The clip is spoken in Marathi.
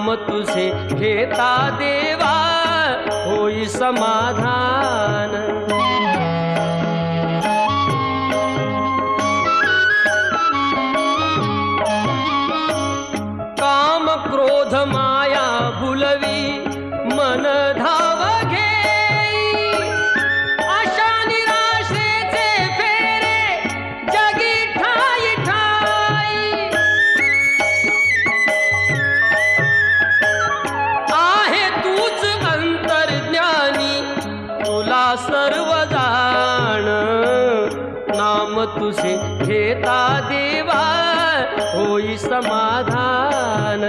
नाम तुझे घेता देवा होई समाधान। काम क्रोध माया भुलवी मन धाव घेई, आशा निराशेचे फेरे जगी ठाई ठाई। आहे तूच अंतर्ज्ञानी तुला सर्व जाण, नाम तुझे घेता देवा होई समाधान।